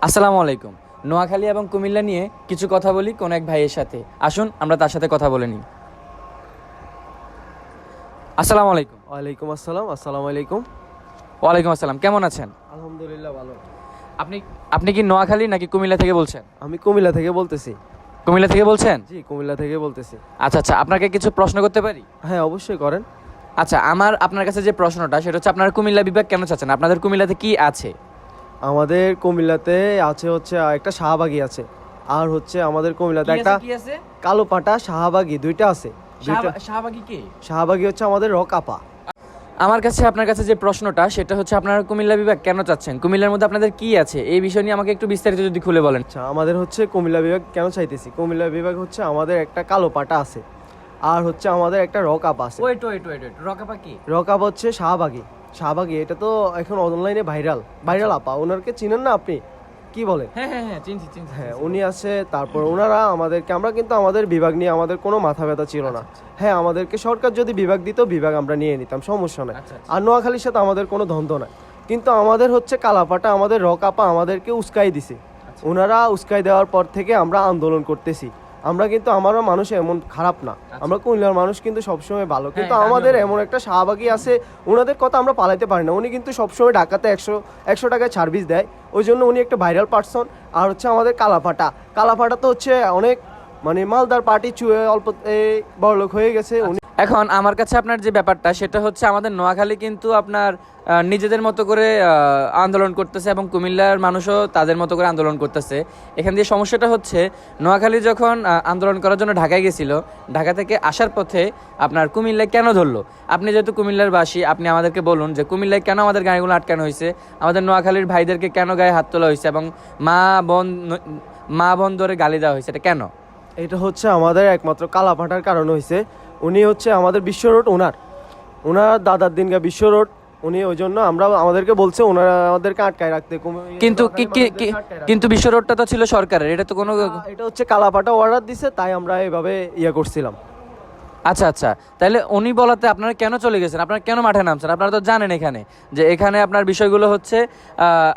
আসসালামু আলাইকুম। নোয়াখালী এবং কুমিল্লা নিয়ে কিছু কথা বলি কোন এক ভাইয়ের সাথে। আসুন আমরা তার সাথে কথা বলে নিই। আসসালামু আলাইকুম। ওয়ালাইকুম আসসালাম। আসসালামু আলাইকুম। ওয়ালাইকুম আসসালাম, কেমন আছেন? আলহামদুলিল্লাহ ভালো। আপনি আপনি কি নোয়াখালী নাকি কুমিল্লা থেকে বলছেন? আমি কুমিল্লা থেকে বলতেছি। কুমিল্লা থেকে বলছেন? জি, কুমিল্লা থেকে বলতেছি। আচ্ছা আচ্ছা, আপনাকে কিছু প্রশ্ন করতে পারি? হ্যাঁ, অবশ্যই করেন। আচ্ছা, আমার আপনার কাছে যে প্রশ্নটা সেটা হচ্ছে, আপনার কুমিল্লা বিভাগ কেন চাচ্ছেন? আপনাদের কুমিল্লাতে কি আছে? আমাদের কুমিল্লাতে আছে হচ্ছে একটা শাহবাগী আছে, আর হচ্ছে আমাদের কুমিল্লাতে একটা কি আছে? কালো পাটা শাহবাগী দুইটা আছে। শাহবাগী কি? শাহবাগী হচ্ছে আমাদের রকাপা। আমার কাছে আপনার কাছে যে প্রশ্নটা সেটা হচ্ছে, আপনারা কুমিল্লা বিভাগ কেন চাচ্ছেন? কুমিল্লার মধ্যে আপনাদের কি আছে এই বিষয় নিয়ে আমাকে একটু বিস্তারিত যদি খুলে বলেন। আচ্ছা, আমাদের হচ্ছে কুমিল্লা বিভাগ কেন চাইতেছি, কুমিল্লা বিভাগ হচ্ছে আমাদের একটা কালো পাটা আছে, আর হচ্ছে আমাদের একটা রকাপা আছে। ওয়েট, রকাপা কি? রকাপা হচ্ছে শাহবাগী। শাহবাগী এটা তো এখন অনলাইনে ভাইরাল আপা, ওনারকে চিনেন না আপনি? কি বলে? হ্যাঁ, চিনছি। হ্যাঁ, উনি আছে। তারপর ওনারা আমাদেরকে, আমরা কিন্তু আমাদের বিভাগ নিয়ে আমাদের কোনো মাথা ব্যথা ছিল না। হ্যাঁ, আমাদেরকে সরকার যদি বিভাগ দিত, বিভাগ আমরা নিয়ে নিতাম, সমস্যা নাই। আর নোয়াখালীর সাথে আমাদের কোনো দ্বন্দ্ব নাই। কিন্তু আমাদের হচ্ছে কালাপাটা, আমাদের রকাপা আমাদেরকে উস্কাই দিছে। ওনারা উস্কাই দেওয়ার পর থেকে আমরা আন্দোলন করতেছি। আমরা কিন্তু, আমারও মানুষ এমন খারাপ না, আমরা কুমিল্লার মানুষ কিন্তু সবসময় ভালো। কিন্তু আমাদের এমন একটা শাহবাগী আছে, ওনাদের কথা আমরা পালাইতে পারি না। উনি কিন্তু সবসময় ঢাকাতে 100 টাকায় সার্ভিস দেয়, ওই জন্য উনি একটা ভাইরাল পার্সন। আর হচ্ছে আমাদের কালাপাটা তো হচ্ছে অনেক, মানে মালদার পার্টি চুয়ে অল্প বড়লোক হয়ে গেছে উনি। এখন আমার কাছে আপনার যে ব্যাপারটা সেটা হচ্ছে, আমাদের নোয়াখালী কিন্তু আপনার নিজেদের মতো করে আন্দোলন করতেছে এবং কুমিল্লার মানুষও তাদের মতো করে আন্দোলন করতেছে। এখান দিয়ে সমস্যাটা হচ্ছে, নোয়াখালী যখন আন্দোলন করার জন্য ঢাকায় গেছিল, ঢাকা থেকে আসার পথে আপনার কুমিল্লায় কেন ধরলো? আপনি যেহেতু কুমিল্লার বাসী, আপনি আমাদেরকে বলুন যে কুমিল্লায় কেন আমাদের গাড়িগুলো আটকানো হয়েছে, আমাদের নোয়াখালীর ভাইদেরকে কেন গায়ে হাত তোলা হয়েছে এবং মা বোন ধরে গালি দেওয়া হয়েছে, এটা কেন? এটা হচ্ছে আমাদের একমাত্র কালাপাটার কারণ হয়েছে। উনি হচ্ছে আমাদের বিশ্ব রোড, ওনার দাদার দিনকা বিশ্ব রোড। উনি ওই জন্য আমাদেরকে বলছে ওনারা আমাদেরকে আটকায় রাখতে। কিন্তু বিশ্ব রোডটা তো ছিল সরকারের, এটা তো কোনো। এটা হচ্ছে কালাপাটা অর্ডার দিছে, তাই আমরা এভাবে করছিলাম। আচ্ছা, তাহলে উনি বলাতে আপনারা কেন চলে গেছেন? আপনারা কেন মাঠে নামছেন? আপনারা তো জানেন এখানে যে এখানে আপনার বিষয়গুলো হচ্ছে,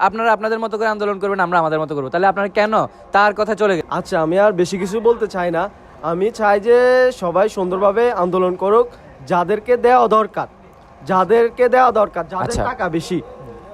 আপনারা আপনাদের মতো করে আন্দোলন করবেন, আমরা আমাদের মতো করবো, তাহলে আপনারা কেন তার কথা চলে গেছেন? আচ্ছা, আমি আর বেশি কিছু বলতে চাই না। আমি চাই যে সবাই সুন্দরভাবে আন্দোলন করুক, যাদেরকে দেওয়া দরকার, যাদের টাকা বেশি।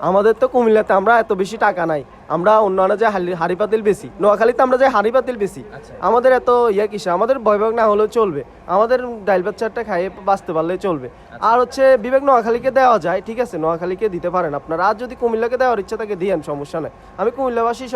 আমাদের তো কুমিল্লাতে আমরা এত বেশি টাকা নাই, আমরা অন্যান্য যে হাড়ি পাতিল বেশি, নোয়াখালীতে আমরা যে হাড়ি পাতিল বেশি, আমাদের এত কিসে, আমাদের ভয়ভাগ না হলেও চলবে, আমাদের ডাইল ভাত চারটা খাইয়ে বাঁচতে পারলেই চলবে। আর হচ্ছে বিবেক নোয়াখালীকে দেওয়া যায়, ঠিক আছে, নোয়াখালীকে দিতে পারেন আপনারা। আর যদি কুমিল্লাকে দেওয়ার ইচ্ছা থাকে দিয়েন, সমস্যা নেই। আমি কুমিল্লাবাসী